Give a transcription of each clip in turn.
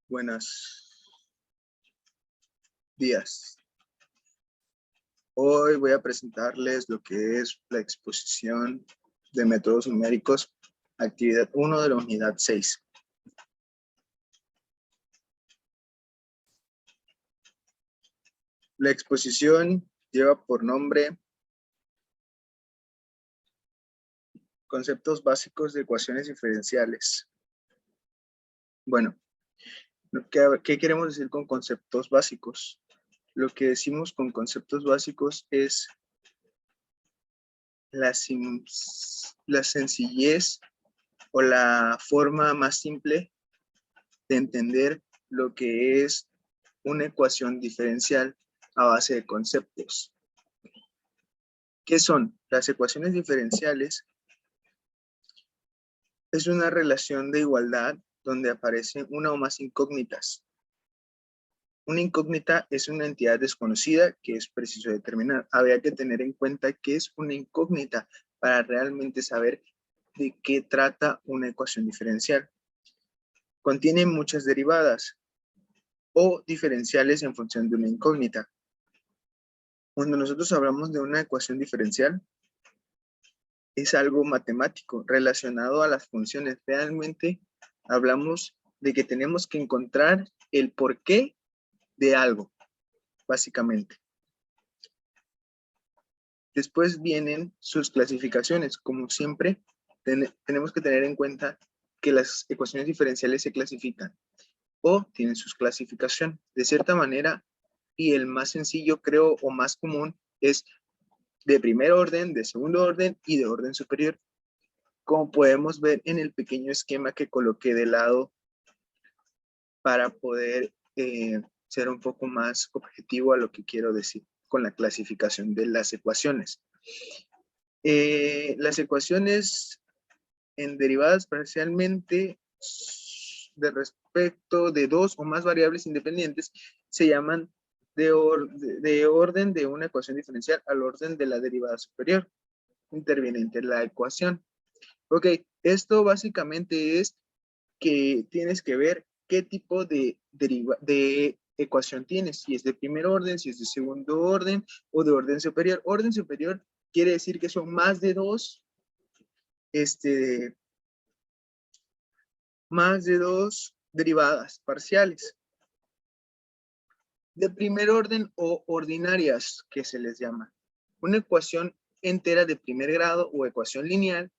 Buenos días. Hoy voy a presentarles lo que es la exposición de métodos numéricos, actividad 1 de la unidad 6. La exposición lleva por nombre Conceptos básicos de ecuaciones diferenciales. Bueno, ¿qué queremos decir con conceptos básicos? Lo que decimos con conceptos básicos es la sencillez o la forma más simple de entender lo que es una ecuación diferencial a base de conceptos. ¿Qué son? Las ecuaciones diferenciales es una relación de igualdad donde aparecen una o más incógnitas. Una incógnita es una entidad desconocida que es preciso determinar. Habría que tener en cuenta que es una incógnita para realmente saber de qué trata una ecuación diferencial. Contiene muchas derivadas o diferenciales en función de una incógnita. Cuando nosotros hablamos de una ecuación diferencial, es algo matemático relacionado a las funciones. Realmente hablamos de que tenemos que encontrar el porqué de algo, básicamente. Después vienen sus clasificaciones. Como siempre, tenemos que tener en cuenta que las ecuaciones diferenciales se clasifican o tienen su clasificación. De cierta manera, y el más sencillo, creo, o más común, es de primer orden, de segundo orden y de orden superior. Como podemos ver en el pequeño esquema que coloqué de lado para poder ser un poco más objetivo a lo que quiero decir con la clasificación de las ecuaciones. Las ecuaciones en derivadas parcialmente de respecto de dos o más variables independientes se llaman de orden de una ecuación diferencial al orden de la derivada superior interviniente en la ecuación. Ok, esto básicamente es que tienes que ver qué tipo de ecuación tienes, si es de primer orden, si es de segundo orden o de orden superior. Orden superior quiere decir que son más de dos, derivadas parciales. De primer orden o ordinarias, que se les llama. Una ecuación entera de primer grado o ecuación lineal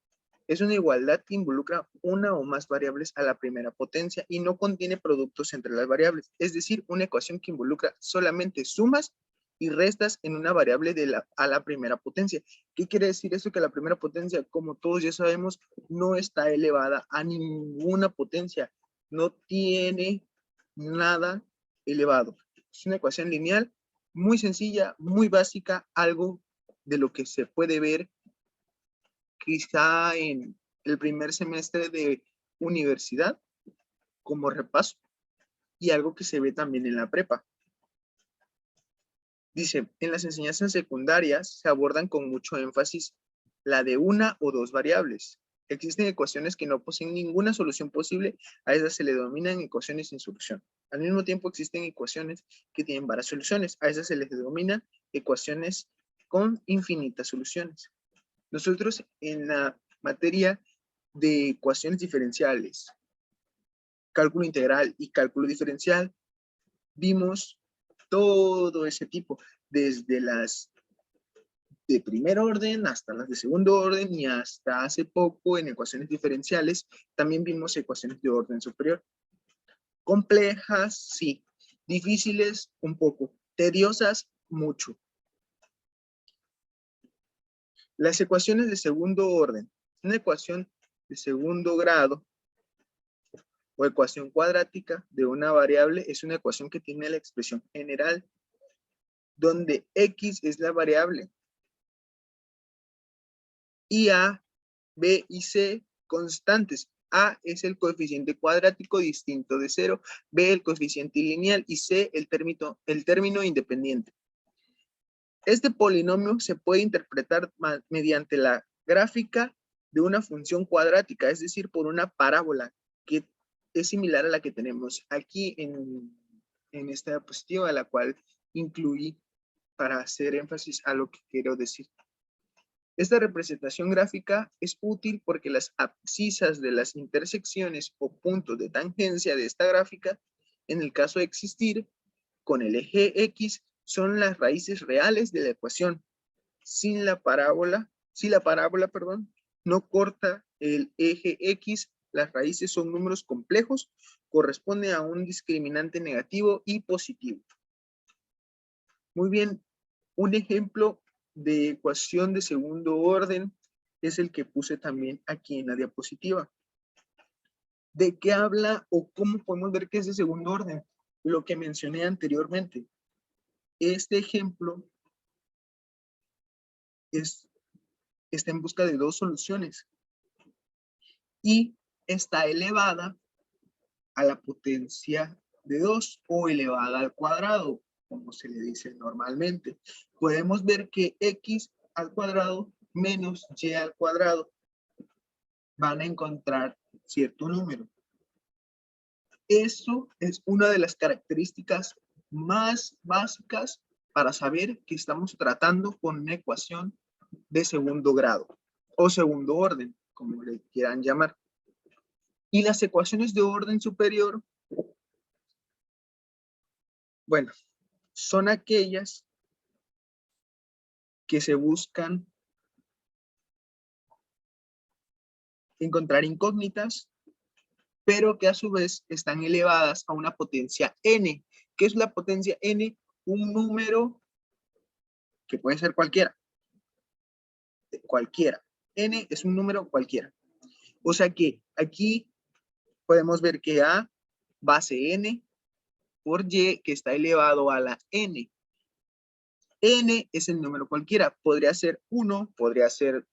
es una igualdad que involucra una o más variables a la primera potencia y no contiene productos entre las variables. Es decir, una ecuación que involucra solamente sumas y restas en una variable a la primera potencia. ¿Qué quiere decir eso? Que la primera potencia, como todos ya sabemos, no está elevada a ninguna potencia. No tiene nada elevado. Es una ecuación lineal muy sencilla, muy básica, algo de lo que se puede ver quizá en el primer semestre de universidad como repaso y algo que se ve también en la prepa. Dice, en las enseñanzas secundarias se abordan con mucho énfasis la de una o dos variables. Existen ecuaciones que no poseen ninguna solución posible, a esas se le denominan ecuaciones sin solución. Al mismo tiempo existen ecuaciones que tienen varias soluciones, a esas se les denomina ecuaciones con infinitas soluciones. Nosotros en la materia de ecuaciones diferenciales, cálculo integral y cálculo diferencial, vimos todo ese tipo, desde las de primer orden hasta las de segundo orden y hasta hace poco en ecuaciones diferenciales también vimos ecuaciones de orden superior. Complejas, sí. Difíciles, un poco. Tediosas, mucho. Las ecuaciones de segundo orden. Una ecuación de segundo grado o ecuación cuadrática de una variable es una ecuación que tiene la expresión general donde X es la variable y A, B y C constantes. A es el coeficiente cuadrático distinto de 0, B el coeficiente lineal y C el término independiente. Este polinomio se puede interpretar mediante la gráfica de una función cuadrática, es decir, por una parábola que es similar a la que tenemos aquí en esta diapositiva, la cual incluí para hacer énfasis a lo que quiero decir. Esta representación gráfica es útil porque las abscisas de las intersecciones o puntos de tangencia de esta gráfica, en el caso de existir, con el eje X, son las raíces reales de la ecuación. Si la parábola, no corta el eje X, las raíces son números complejos, corresponde a un discriminante negativo y positivo. Muy bien, un ejemplo de ecuación de segundo orden es el que puse también aquí en la diapositiva. ¿De qué habla o cómo podemos ver que es de segundo orden? Lo que mencioné anteriormente. Este ejemplo está en busca de dos soluciones y está elevada a la potencia de 2 o elevada al cuadrado, como se le dice normalmente. Podemos ver que x al cuadrado menos y al cuadrado van a encontrar cierto número. Eso es una de las características más básicas para saber que estamos tratando con una ecuación de segundo grado o segundo orden, como le quieran llamar. Y las ecuaciones de orden superior, bueno, son aquellas que se buscan encontrar incógnitas, pero que a su vez están elevadas a una potencia n. ¿Qué es la potencia n? Un número que puede ser cualquiera. Cualquiera. N es un número cualquiera. O sea que aquí podemos ver que A base n por y que está elevado a la n. N es el número cualquiera. Podría ser 1, podría ser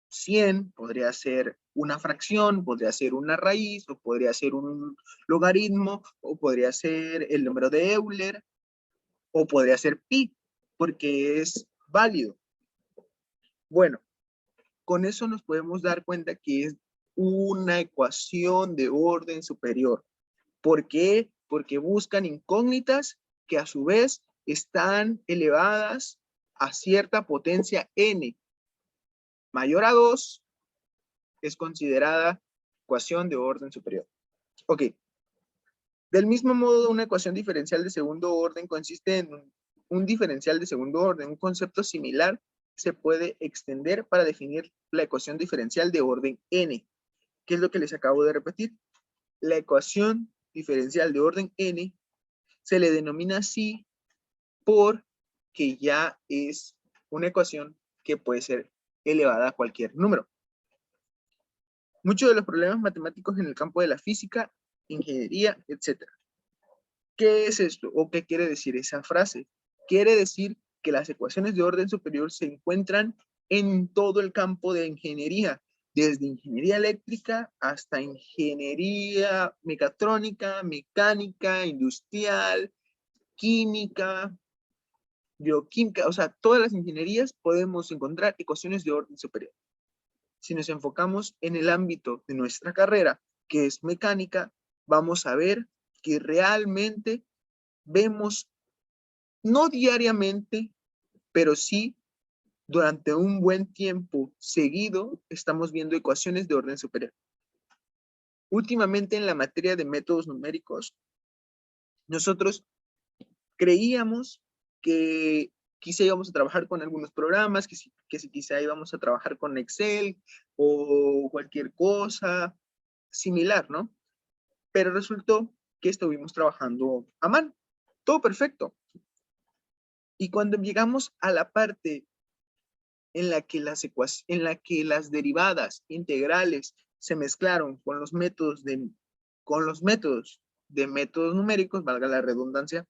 100, podría ser una fracción, podría ser una raíz, o podría ser un logaritmo, o podría ser el número de Euler, o podría ser pi, porque es válido. Bueno, con eso nos podemos dar cuenta que es una ecuación de orden superior. ¿Por qué? Porque buscan incógnitas que a su vez están elevadas a cierta potencia n. Mayor a 2 es considerada ecuación de orden superior. Ok. Del mismo modo, una ecuación diferencial de segundo orden consiste en un diferencial de segundo orden. Un concepto similar se puede extender para definir la ecuación diferencial de orden n. ¿Qué es lo que les acabo de repetir? La ecuación diferencial de orden n se le denomina así porque ya es una ecuación que puede ser elevada a cualquier número. Muchos de los problemas matemáticos en el campo de la física, ingeniería, etc. ¿Qué es esto? ¿O qué quiere decir esa frase? Quiere decir que las ecuaciones de orden superior se encuentran en todo el campo de ingeniería, desde ingeniería eléctrica hasta ingeniería mecatrónica, mecánica, industrial, química, bioquímica, o sea, todas las ingenierías podemos encontrar ecuaciones de orden superior. Si nos enfocamos en el ámbito de nuestra carrera, que es mecánica, vamos a ver que realmente vemos, no diariamente, pero sí durante un buen tiempo seguido, estamos viendo ecuaciones de orden superior. Últimamente en la materia de métodos numéricos, nosotros creíamos que quizá íbamos a trabajar con algunos programas, que si quizá íbamos a trabajar con Excel o cualquier cosa similar, ¿no? Pero resultó que estuvimos trabajando a mano. Todo perfecto. Y cuando llegamos a la parte en la que las derivadas integrales se mezclaron con los métodos de métodos numéricos, valga la redundancia,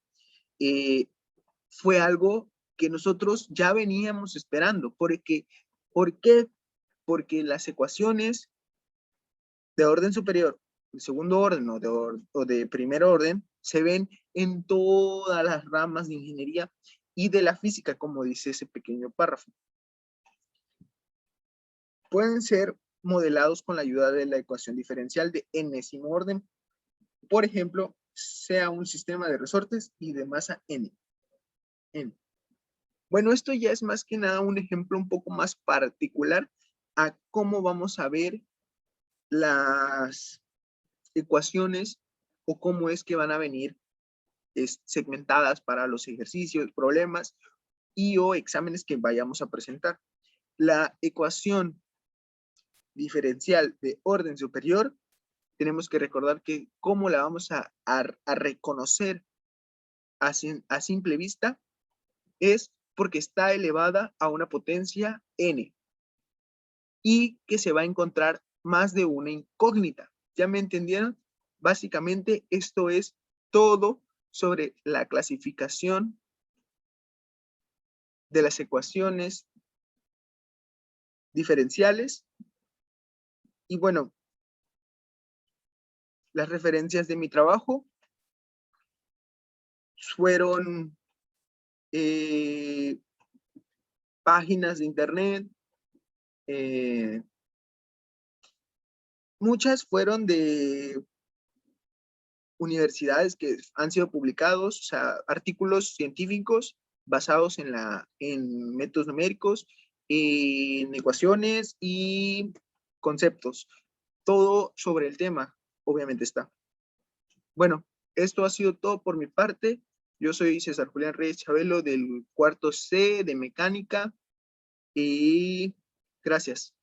fue algo que nosotros ya veníamos esperando. ¿Por qué? Porque las ecuaciones de orden superior, de segundo orden o de primer orden, se ven en todas las ramas de ingeniería y de la física, como dice ese pequeño párrafo. Pueden ser modelados con la ayuda de la ecuación diferencial de enésimo orden. por ejemplo, sea un sistema de resortes y de masa n. Bueno, esto ya es más que nada un ejemplo un poco más particular a cómo vamos a ver las ecuaciones o cómo es que van a venir segmentadas para los ejercicios, problemas y o exámenes que vayamos a presentar. La ecuación diferencial de orden superior, tenemos que recordar que cómo la vamos a reconocer a simple vista es porque está elevada a una potencia n y que se va a encontrar más de una incógnita. ¿Ya me entendieron? Básicamente esto es todo sobre la clasificación de las ecuaciones diferenciales. Y bueno, las referencias de mi trabajo fueron páginas de internet, muchas fueron de universidades que han sido publicados, o sea, artículos científicos basados en métodos numéricos, en ecuaciones y conceptos. Todo sobre el tema, obviamente está. Bueno, esto ha sido todo por mi parte. Yo soy César Julián Reyes Chabelo del cuarto C de mecánica y gracias.